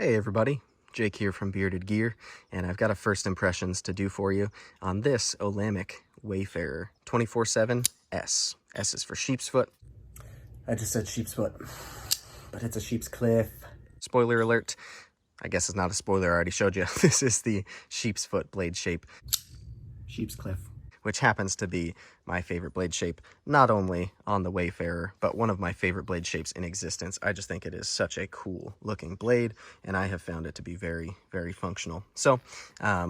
Hey everybody, Jake here from Bearded Gear, and I've got a first impressions to do for you on this Olamic Wayfarer 247s. S is for sheep's foot. I just said sheep's foot, but it's a Sheepscliffe. Spoiler alert, I guess it's not a spoiler, I already showed you. This is the sheep's foot blade shape, Sheepscliffe, which happens to be my favorite blade shape, not only on the Wayfarer, but one of my favorite blade shapes in existence. I just think it is such a cool looking blade, and I have found it to be very, very functional. So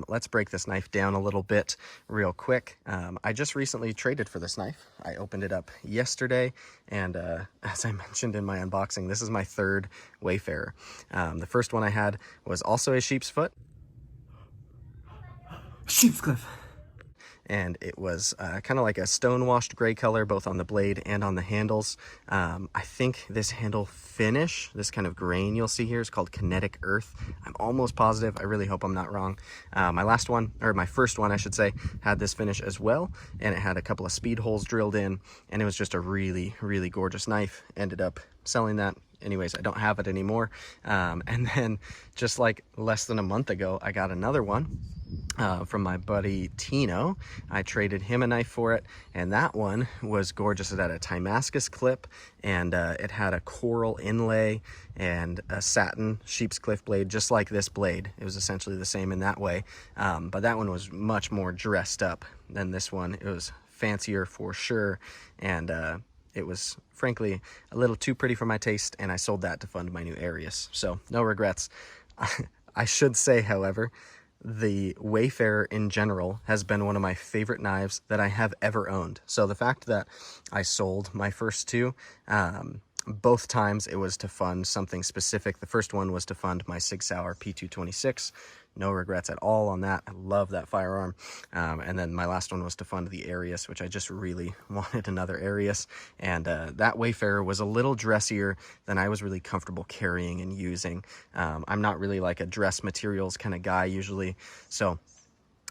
let's break this knife down a little bit real quick. I just recently traded for this knife. I opened it up yesterday, and as I mentioned in my unboxing, this is my third Wayfarer. The first one I had was also a sheep's foot. Sheepscliffe. And it was kind of like a stone-washed gray color, both on the blade and on the handles. I think this handle finish, this kind of grain you'll see here, is called Kinetic Earth. I'm almost positive. I really hope I'm not wrong. My first one, I should say, had this finish as well, and it had a couple of speed holes drilled in, and it was just a really, really gorgeous knife. Ended up selling that. Anyways, I don't have it anymore. And then just like less than a month ago, I got another one. From my buddy Tino. I traded him a knife for it, and that one was gorgeous. It had a Damascus clip, and it had a coral inlay and a satin Sheepscliffe blade, just like this blade. It was essentially the same in that way, but that one was much more dressed up than this one. It was fancier for sure, and it was frankly a little too pretty for my taste, and I sold that to fund my new Arius. So no regrets. I should say, however, the Wayfarer in general has been one of my favorite knives that I have ever owned. So the fact that I sold my first two, both times it was to fund something specific. The first one was to fund my Sig Sauer P226. No regrets at all on that. I love that firearm. And then my last one was to fund the Arius, which I just really wanted another Arius. And that Wayfarer was a little dressier than I was really comfortable carrying and using. I'm not really like a dress materials kind of guy usually. So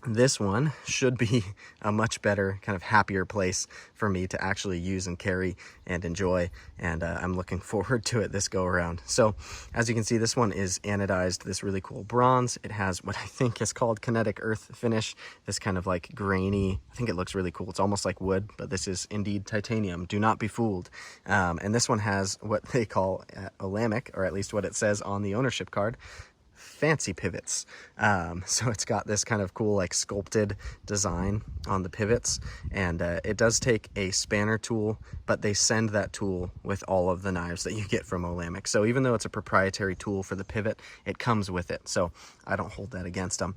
this one should be a much better, kind of happier place for me to actually use and carry and enjoy, and I'm looking forward to it this go around. So as you can see, this one is anodized, this really cool bronze. It has what I think is called Kinetic Earth finish, this kind of like grainy, I think it looks really cool. It's almost like wood, but this is indeed titanium. Do not be fooled. And this one has what they call Olamic, or at least what it says on the ownership card, fancy pivots. So it's got this kind of cool like sculpted design on the pivots, and it does take a spanner tool, but they send that tool with all of the knives that you get from Olamic. So even though it's a proprietary tool for the pivot, it comes with it, so I don't hold that against them.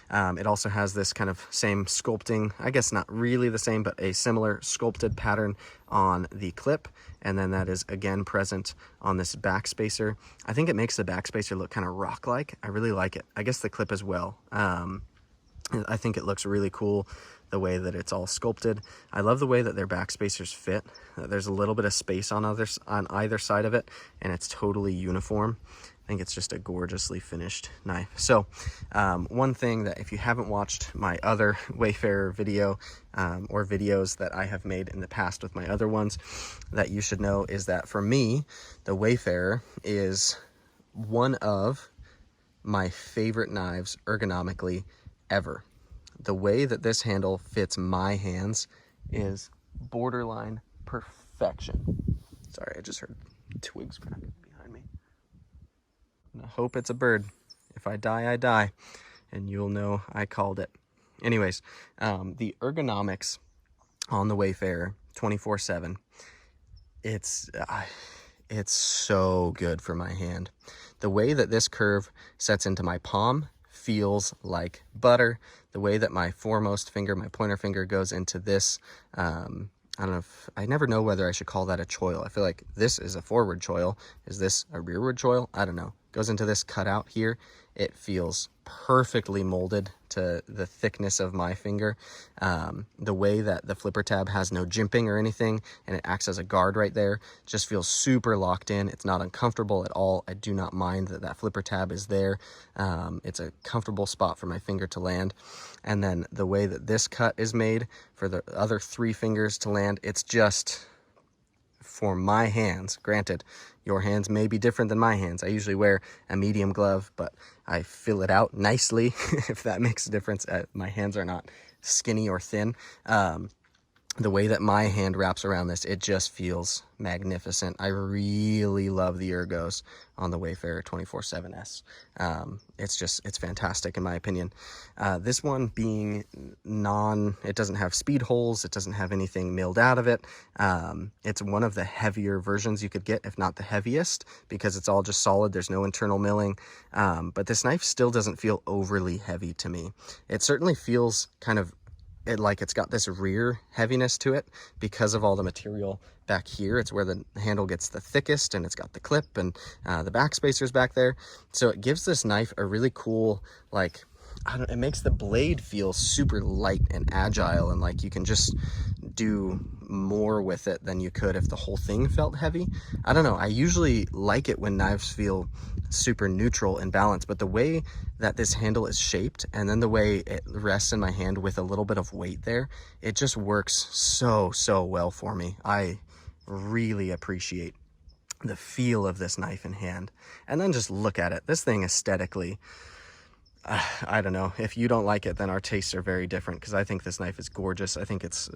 It also has this kind of same sculpting, I guess not really the same, but a similar sculpted pattern on the clip, and then that is again present on this back spacer. I think it makes the back spacer look kind of rock-like. I really like it. I guess the clip as well. I think it looks really cool the way that it's all sculpted. I love the way that their back spacers fit. There's a little bit of space on either side of it, and it's totally uniform. I think it's just a gorgeously finished knife. So one thing that if you haven't watched my other Wayfarer video or videos that I have made in the past with my other ones, that you should know is that for me, the Wayfarer is one of my favorite knives ergonomically ever. The way that this handle fits my hands is borderline perfection. Sorry, I just heard twigs cracking behind me. I hope it's a bird. If I die, I die, and you'll know I called it. Anyways, the ergonomics on the Wayfarer 24/7, it's so good for my hand. The way that this curve sets into my palm feels like butter. The way that my foremost finger, my pointer finger, goes into this, I don't know if, I never know whether I should call that a choil. I feel like this is a forward choil. Is this a rearward choil? I don't know. Goes into this cutout here. It feels perfectly molded to the thickness of my finger. The way that the flipper tab has no jimping or anything, and it acts as a guard right there, just feels super locked in. It's not uncomfortable at all. I do not mind that that flipper tab is there. It's a comfortable spot for my finger to land. And then the way that this cut is made for the other three fingers to land, it's just for my hands, granted, your hands may be different than my hands. I usually wear a medium glove, but I fill it out nicely, if that makes a difference. My hands are not skinny or thin. The way that my hand wraps around this, it just feels magnificent. I really love the ergos on the Wayfarer 247s. It's fantastic in my opinion. This one being it doesn't have speed holes, it doesn't have anything milled out of it. It's one of the heavier versions you could get, if not the heaviest, because it's all just solid, there's no internal milling. But this knife still doesn't feel overly heavy to me. It certainly feels kind of like it's got this rear heaviness to it because of all the material back here. It's where the handle gets the thickest, and it's got the clip and the back spacers back there. So it gives this knife a really cool, like, it makes the blade feel super light and agile, and like you can just do more with it than you could if the whole thing felt heavy. I don't know, I usually like it when knives feel super neutral and balanced, but the way that this handle is shaped and then the way it rests in my hand with a little bit of weight there, it just works so well for me. I really appreciate the feel of this knife in hand. And then just look at it. This thing aesthetically, I don't know. If you don't like it, then our tastes are very different, because I think this knife is gorgeous. I think it's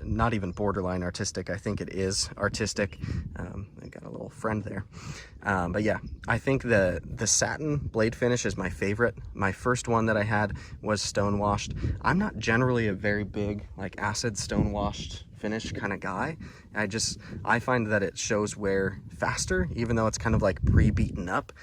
not even borderline artistic. I think it is artistic. I got a little friend there. But yeah, I think the satin blade finish is my favorite. My first one that I had was stone washed. I'm not generally a very big like acid stone washed finish kind of guy. I find that it shows wear faster, even though it's kind of like pre-beaten up.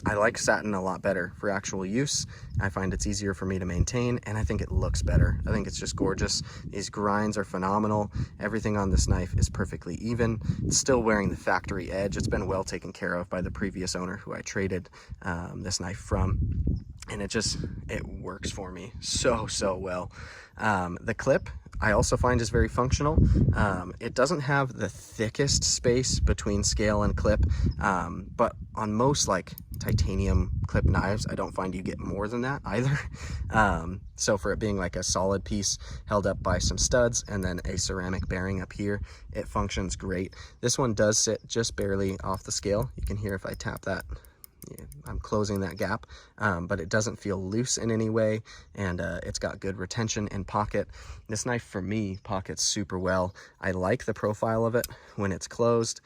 I like satin a lot better for actual use. I find it's easier for me to maintain, and I think it looks better. I think it's just gorgeous. These grinds are phenomenal. Everything on this knife is perfectly even. It's still wearing the factory edge. It's been well taken care of by the previous owner who I traded this knife from. And it works for me so well. The clip, I also find, is very functional. It doesn't have the thickest space between scale and clip, but on most like titanium clip knives, I don't find you get more than that either. So for it being like a solid piece held up by some studs and then a ceramic bearing up here, it functions great. This one does sit just barely off the scale. You can hear if I tap that, yeah, I'm closing that gap, but it doesn't feel loose in any way, and it's got good retention in pocket. This knife for me pockets super well. I like the profile of it when it's closed,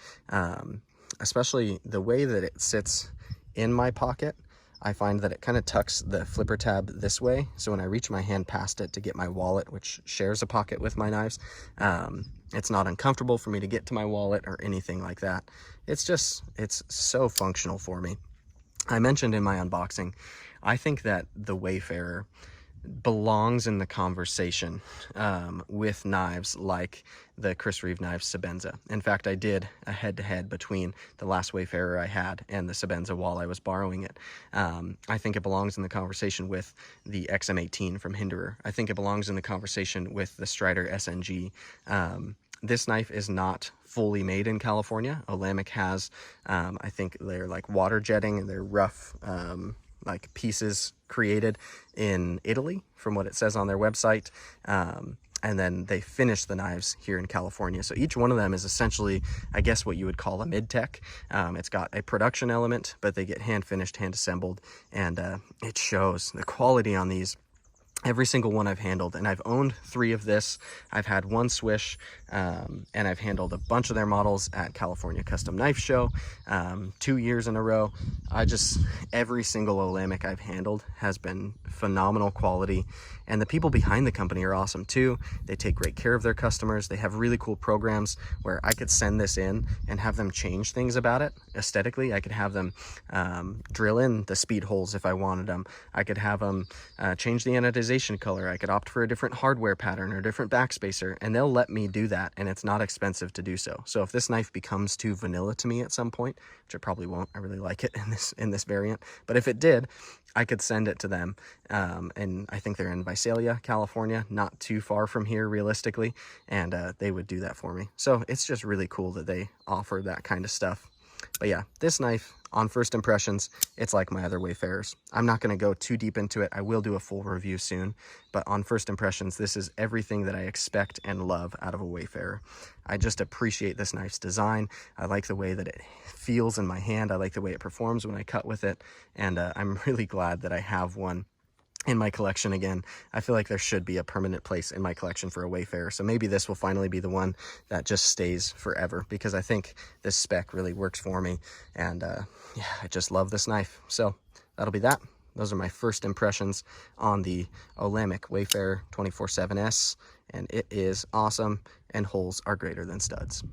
especially the way that it sits in my pocket. I find that it kind of tucks the flipper tab this way, so when I reach my hand past it to get my wallet, which shares a pocket with my knives, it's not uncomfortable for me to get to my wallet or anything like that. It's so functional for me. I mentioned in my unboxing, I think that the Wayfarer belongs in the conversation with knives like the Chris Reeve knives Sebenza. In fact, I did a head-to-head between the last Wayfarer I had and the Sebenza while I was borrowing it. I think it belongs in the conversation with the XM18 from Hinderer. I think it belongs in the conversation with the Strider SNG. This knife is not fully made in California. Olamic has, I think they're like water jetting, and they're rough like pieces created in Italy from what it says on their website. And then they finish the knives here in California. So each one of them is essentially, I guess, what you would call a mid-tech. It's got a production element, but they get hand finished, hand assembled, and it shows. The quality on these, every single one I've handled, and I've owned 3 of this. I've had 1 Swish, and I've handled a bunch of their models at California Custom Knife Show, 2 years in a row. Every single Olamic I've handled has been phenomenal quality, and the people behind the company are awesome too. They take great care of their customers. They have really cool programs where I could send this in and have them change things about it aesthetically. I could have them drill in the speed holes if I wanted them. I could have them change the anodization color. I could opt for a different hardware pattern or a different backspacer, and they'll let me do that, and it's not expensive to do so. So if this knife becomes too vanilla to me at some point, which it probably won't, I really like it in this variant, but if it did, I could send it to them, and I think they're in Visalia, California, not too far from here realistically, and they would do that for me. So it's just really cool that they offer that kind of stuff. But yeah, this knife, on first impressions, it's like my other Wayfarers. I'm not going to go too deep into it. I will do a full review soon, but on first impressions, this is everything that I expect and love out of a Wayfarer. I just appreciate this knife's design. I like the way that it feels in my hand. I like the way it performs when I cut with it, and I'm really glad that I have one in my collection again. I feel like there should be a permanent place in my collection for a Wayfarer, so maybe this will finally be the one that just stays forever, because I think this spec really works for me, and yeah, I just love this knife. So that'll be that. Those are my first impressions on the Olamic Wayfarer 247s, and it is awesome, and holes are greater than studs.